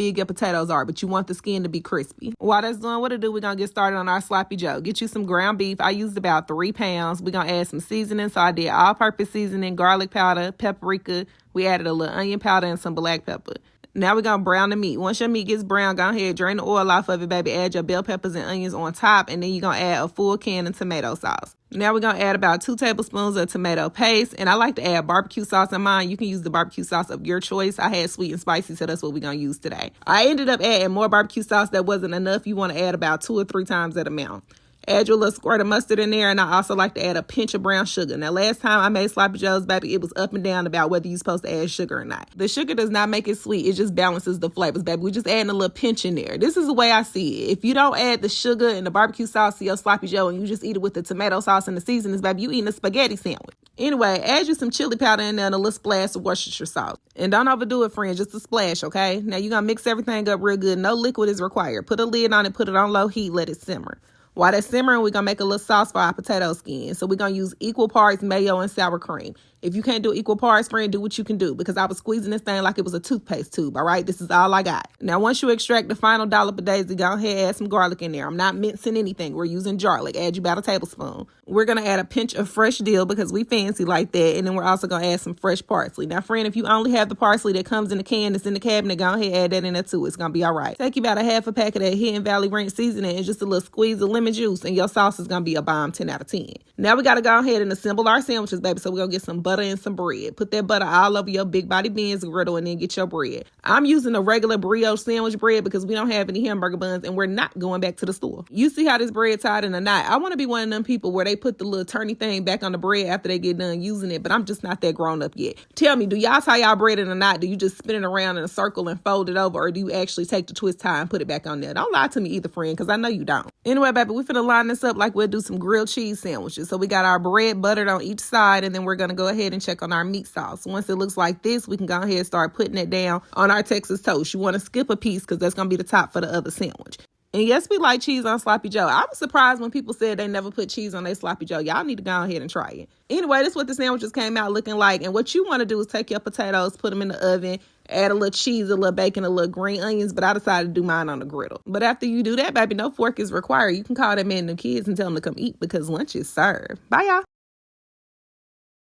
big your potatoes are, but you want the skin to be crispy. While that's doing what it do, we're going to get started on our sloppy joe. Get you some ground beef. I used about 3 pounds. We're going to add some seasoning. So I did all-purpose seasoning, garlic powder, paprika. We added a little onion powder and some black pepper. Now we're going to brown the meat. Once your meat gets brown, go ahead, drain the oil off of it, baby. Add your bell peppers and onions on top, and then you're going to add a full can of tomato sauce. Now we're going to add about 2 tablespoons of tomato paste, and I like to add barbecue sauce in mine. You can use the barbecue sauce of your choice. I had sweet and spicy, so that's what we're going to use today. I ended up adding more barbecue sauce. That wasn't enough. You want to add about 2 or 3 times that amount. Add your little squirt of mustard in there, and I also like to add a pinch of brown sugar. Now, last time I made sloppy joes, baby, it was up and down about whether you're supposed to add sugar or not. The sugar does not make it sweet. It just balances the flavors, baby. We're just adding a little pinch in there. This is the way I see it. If you don't add the sugar and the barbecue sauce to your sloppy joe and you just eat it with the tomato sauce and the seasonings, baby, you eating a spaghetti sandwich. Anyway, add you some chili powder in there and a little splash of Worcestershire sauce. And don't overdo it, friend. Just a splash, okay? Now, you're going to mix everything up real good. No liquid is required. Put a lid on it. Put it on low heat. Let it simmer. While that's simmering, we're going to make a little sauce for our potato skin. So we're going to use equal parts mayo and sour cream. If you can't do equal parts, friend, do what you can do, because I was squeezing this thing like it was a toothpaste tube, all right? This is all I got. Now, once you extract the final dollop of daisy, go ahead and add some garlic in there. I'm not mincing anything. We're using garlic. Add you about a tablespoon. We're going to add a pinch of fresh dill because we fancy like that, and then we're also going to add some fresh parsley. Now, friend, if you only have the parsley that comes in the can that's in the cabinet, go ahead and add that in there too. It's going to be all right. Take you about a half a pack of that Hidden Valley Ranch seasoning and just a little squeeze of lemon juice, and your sauce is going to be a bomb 10 out of 10. Now, we got to go ahead and assemble our sandwiches, baby, so we're going to get some butter and some bread. Put that butter all over your big body Ben's griddle and then get your bread. I'm using a regular brioche sandwich bread because we don't have any hamburger buns and we're not going back to the store. You see how this bread tied in a knot? I want to be one of them people where they put the little turny thing back on the bread after they get done using it, but I'm just not that grown up yet. Tell me, do y'all tie y'all bread in a knot? Do you just spin it around in a circle and fold it over, or do you actually take the twist tie and put it back on there? Don't lie to me either, friend, because I know you don't. Anyway, baby, we finna line this up like we'll do some grilled cheese sandwiches. So we got our bread buttered on each side, and then we're going to go ahead and check on our meat sauce. Once it looks like this, we can go ahead and start putting it down on our Texas toast. You want to skip a piece because that's going to be the top for the other sandwich. And yes, we like cheese on sloppy joe. I was surprised when people said they never put cheese on their sloppy joe. Y'all need to go ahead and try it. Anyway, this is what the sandwiches came out looking like. And what you want to do is take your potatoes, put them in the oven, add a little cheese, a little bacon, a little green onions. But I decided to do mine on the griddle. But after you do that, baby, no fork is required. You can call them in the kids and tell them to come eat because lunch is served. Bye, y'all.